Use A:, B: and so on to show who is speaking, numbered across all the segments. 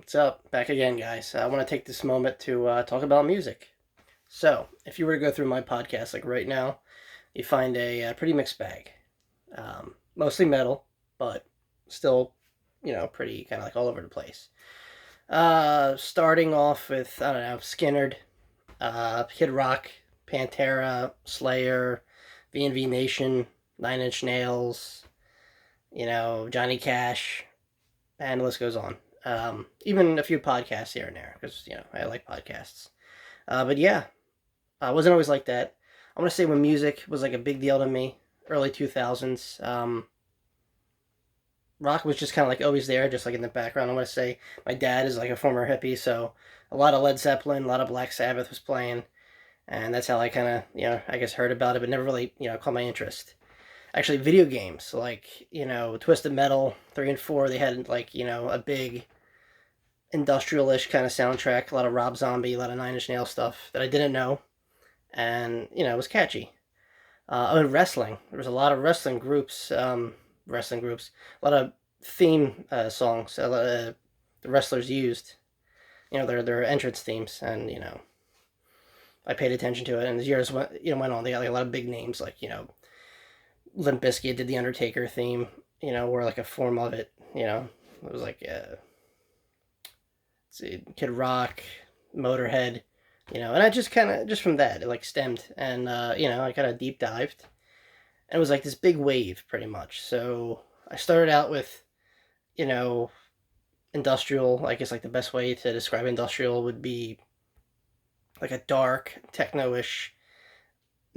A: What's up? Back again, guys. I want to take this moment to talk about music. So, if you were to go through my podcast like right now, you find a pretty mixed bag. Mostly metal, but still, pretty kind of like all over the place. Starting off with, I don't know, Skinnerd, Kid Rock, Pantera, Slayer, V&V Nation, Nine Inch Nails, Johnny Cash, and the list goes on. Even a few podcasts here and there because I like podcasts. But yeah, I wasn't always like that. I want to say when music was like a big deal to me, early 2000s. Rock was just kind of like always there, just like in the background. I want to say my dad is like a former hippie, so a lot of Led Zeppelin, a lot of Black Sabbath was playing, and that's how I kind of I guess heard about it, but never really caught my interest. Actually, video games like Twisted Metal 3 and 4, they had like a big industrial-ish kind of soundtrack, a lot of Rob Zombie, a lot of Nine Inch Nails stuff that I didn't know, and it was catchy. And wrestling, there was a lot of wrestling groups, a lot of theme songs the wrestlers used, their entrance themes, and I paid attention to it. And as years went on, they got like a lot of big names like Limp Bizkit did the Undertaker theme, or like a form of it, it was like see, Kid Rock, Motorhead, and I just kind of just from that it like stemmed, and I kind of deep dived, and it was like this big wave pretty much. So I started out with you know industrial. I guess like the best way to describe industrial would be like a dark techno-ish,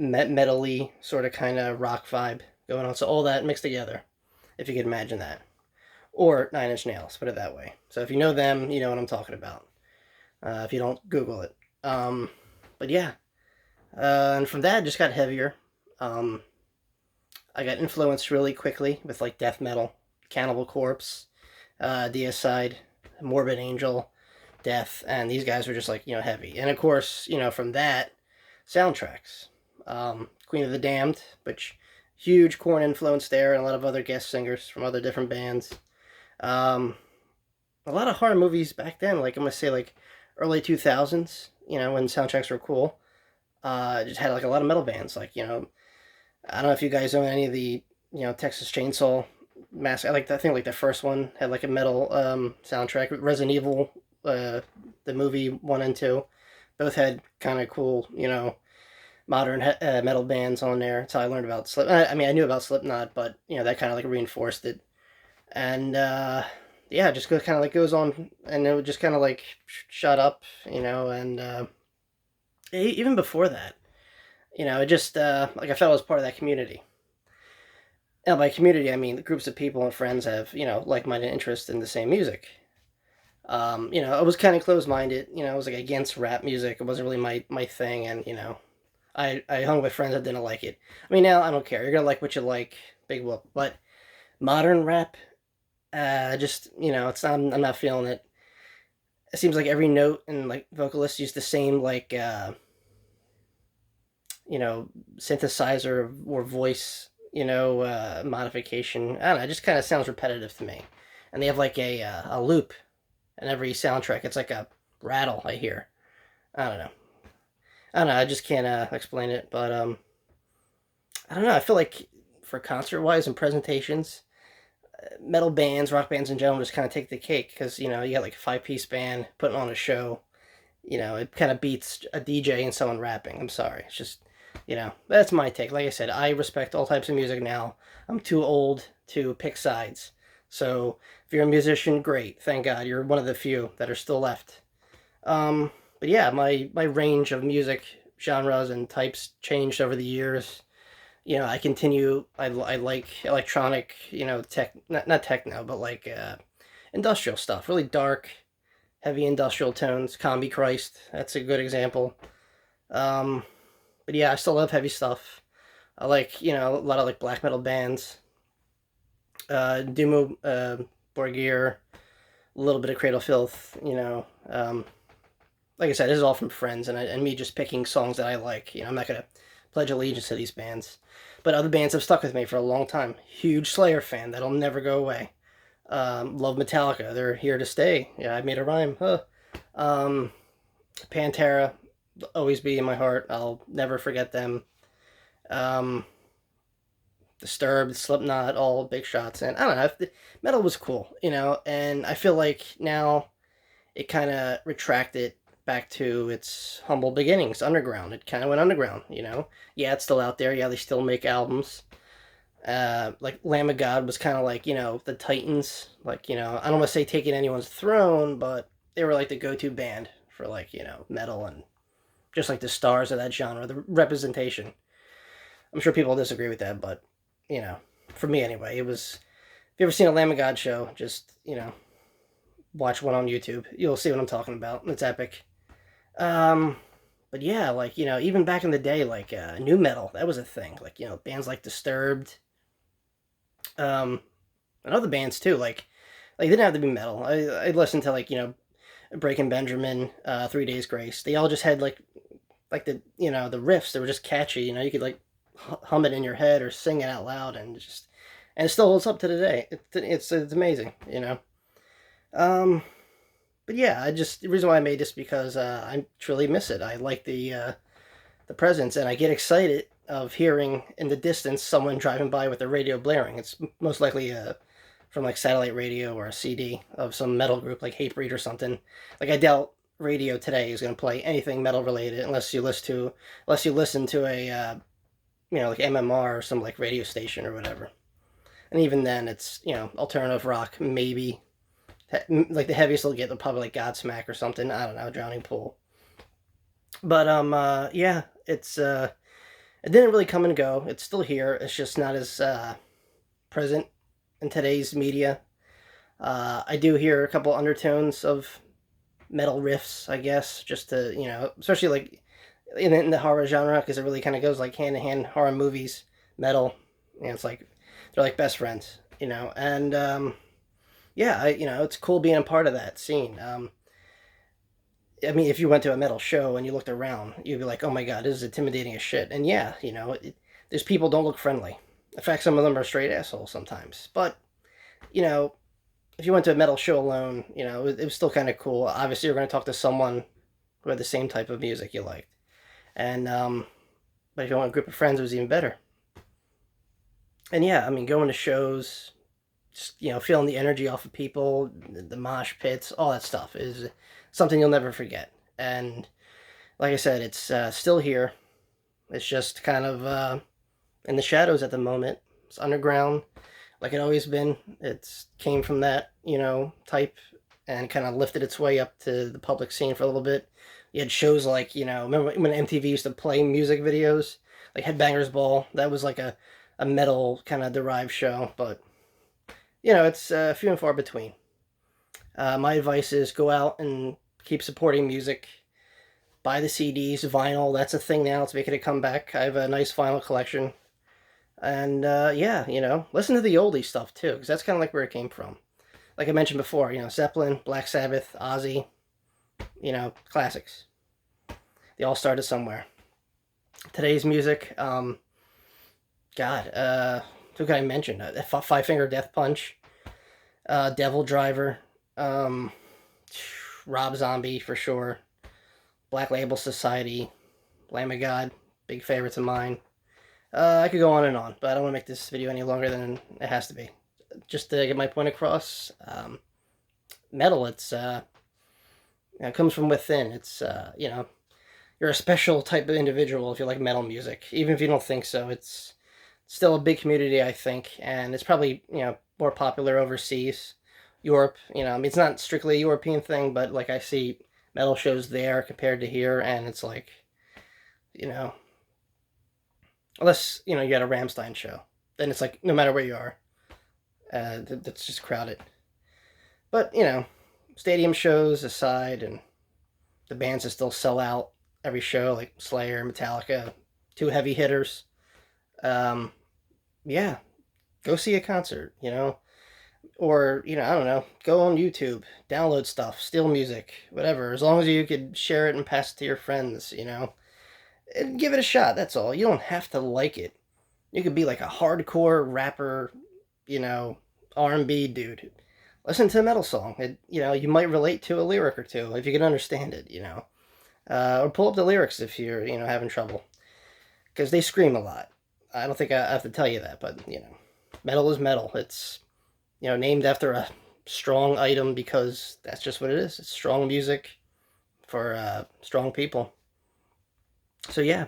A: metally sort of kind of rock vibe going on. So all that mixed together, if you could imagine that, or Nine Inch Nails, put it that way. So if you know them, you know what I'm talking about. If you don't, Google it. But yeah, and from that, it just got heavier. Um, I got influenced really quickly with like death metal, Cannibal Corpse, Deicide, Morbid Angel, Death, and these guys were just like heavy. And of course, from that, soundtracks. Queen of the Damned, which huge Korn influence there, and a lot of other guest singers from other different bands. Um, a lot of horror movies back then, like I'm gonna say like early 2000s, when soundtracks were cool. Just had like a lot of metal bands, like I don't know if you guys own any of the Texas Chainsaw Massacre. I think like the first one had like a metal soundtrack. Resident Evil, the movie 1 and 2, both had kind of cool modern metal bands on there. That's how I learned about Slip. I mean, I knew about Slipknot, but that kind of like reinforced it. And yeah, just kind of like goes on, and it would just kind of like shut up, and even before that, it just like I felt I was part of that community. And by community, I mean the groups of people and friends have like-minded interests in the same music. I was kind of closed-minded. I was like against rap music. It wasn't really my thing, and I hung with friends that didn't like it. I mean, now I don't care. You're gonna like what you like, big whoop. But modern rap, just it's not, I'm not feeling it. It seems like every note and like vocalist use the same like synthesizer or voice modification. I don't know. It just kind of sounds repetitive to me. And they have like a loop in every soundtrack. It's like a rattle I hear. I don't know. I don't know. I just can't explain it, but I don't know. I feel like for concert wise and presentations, metal bands, rock bands in general, just kind of take the cake because you got like a 5-piece band putting on a show. It kind of beats a DJ and someone rapping. I'm sorry. It's just that's my take. Like I said, I respect all types of music now. I'm too old to pick sides. So if you're a musician, great. Thank God you're one of the few that are still left. But yeah, my range of music genres and types changed over the years. I continue. I like electronic. Tech, not techno, but like industrial stuff. Really dark, heavy industrial tones. Combi Christ, that's a good example. But yeah, I still love heavy stuff. I like a lot of like black metal bands. Dumo, Borgir, a little bit of Cradle Filth. Like I said, this is all from friends and me just picking songs that I like. I'm not gonna pledge allegiance to these bands, but other bands have stuck with me for a long time. Huge Slayer fan that'll never go away. Love Metallica. They're here to stay. Yeah, I made a rhyme. Huh. Um, Pantera, always be in my heart. I'll never forget them. Um, Disturbed, Slipknot, all big shots. And I don't know, metal was cool, and I feel like now it kind of retracted back to its humble beginnings, underground. It kind of went underground. Yeah, it's still out there. Yeah, they still make albums. Like Lamb of God was kind of like, the Titans. Like, I don't want to say taking anyone's throne, but they were like the go to band for like, metal and just like the stars of that genre, the representation. I'm sure people disagree with that, but, you know, for me anyway, it was. If you ever seen a Lamb of God show, just, watch one on YouTube. You'll see what I'm talking about. It's epic. Um, but yeah, like, even back in the day, like new metal, that was a thing. Like, bands like Disturbed, um, and other bands too. Like, it didn't have to be metal. I listened to like, Breaking Benjamin, 3 Days Grace. They all just had like the riffs. They were just catchy. You could like hum it in your head or sing it out loud, and it still holds up to today. It's amazing. Um, but yeah, the reason why I made this because I truly miss it. I like the presence, and I get excited of hearing in the distance someone driving by with their radio blaring. It's most likely from like satellite radio or a CD of some metal group like Hatebreed or something. Like I doubt radio today is going to play anything metal related unless you listen to a like MMR or some like radio station or whatever. And even then, it's alternative rock maybe. Like the heaviest they'll get, they'll probably like Godsmack or something. I don't know, Drowning Pool. But yeah, it didn't really come and go. It's still here. It's just not as present in today's media. I do hear a couple undertones of metal riffs, I guess, just to especially like in the horror genre, because it really kind of goes like hand in hand. Horror movies, metal, it's like they're like best friends. And yeah, it's cool being a part of that scene. I mean, if you went to a metal show and you looked around, you'd be like, "Oh my god, this is intimidating as shit." And yeah, there's people don't look friendly. In fact, some of them are straight assholes sometimes. But you know, if you went to a metal show alone, it was still kind of cool. Obviously, you're going to talk to someone who had the same type of music you liked, and but if you want a group of friends, it was even better. And yeah, I mean, going to shows, just feeling the energy off of people, the mosh pits, all that stuff is something you'll never forget. And like I said, it's still here. It's just kind of in the shadows at the moment. It's underground, like it always been. It's came from that type, and kind of lifted its way up to the public scene for a little bit. You had shows like remember when MTV used to play music videos, like Headbangers Ball. That was like a metal kind of derived show, but it's few and far between. My advice is go out and keep supporting music. Buy the CDs, vinyl. That's a thing now. It's making a comeback. I have a nice vinyl collection. And yeah, listen to the oldie stuff too, because that's kind of like where it came from. Like I mentioned before, Zeppelin, Black Sabbath, Ozzy, classics. They all started somewhere. Today's music, God, who can I mention? Five Finger Death Punch, Devil Driver, Rob Zombie for sure, Black Label Society, Lamb of God, big favorites of mine. I could go on and on, but I don't want to make this video any longer than it has to be. Just to get my point across, metal, it comes from within. It's, you're a special type of individual if you like metal music. Even if you don't think so, it's still a big community, I think, and it's probably, more popular overseas. Europe, I mean, it's not strictly a European thing, but like I see metal shows there compared to here, and it's like, unless, you had a Rammstein show, then it's like, no matter where you are, that's just crowded. But, stadium shows aside, and the bands that still sell out every show, like Slayer, Metallica, two heavy hitters, yeah, go see a concert, or I don't know, go on YouTube, download stuff, steal music, whatever, as long as you could share it and pass it to your friends, and give it a shot. That's all. You don't have to like it. You could be like a hardcore rapper, R&B dude. listen to a metal song. You might relate to a lyric or two if you can understand it, or pull up the lyrics if you're, having trouble, because they scream a lot. I don't think I have to tell you that, but metal is metal. It's named after a strong item because that's just what it is. It's strong music for strong people. So yeah,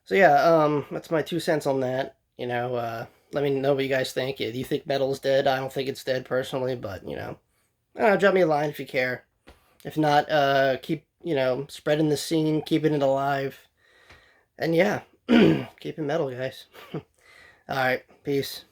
A: that's my 2 cents on that. Let me know what you guys think. Do you think metal's dead? I don't think it's dead personally, but I don't know, drop me a line if you care. If not, keep spreading the scene, keeping it alive, and yeah, keeping metal, guys. All right, peace.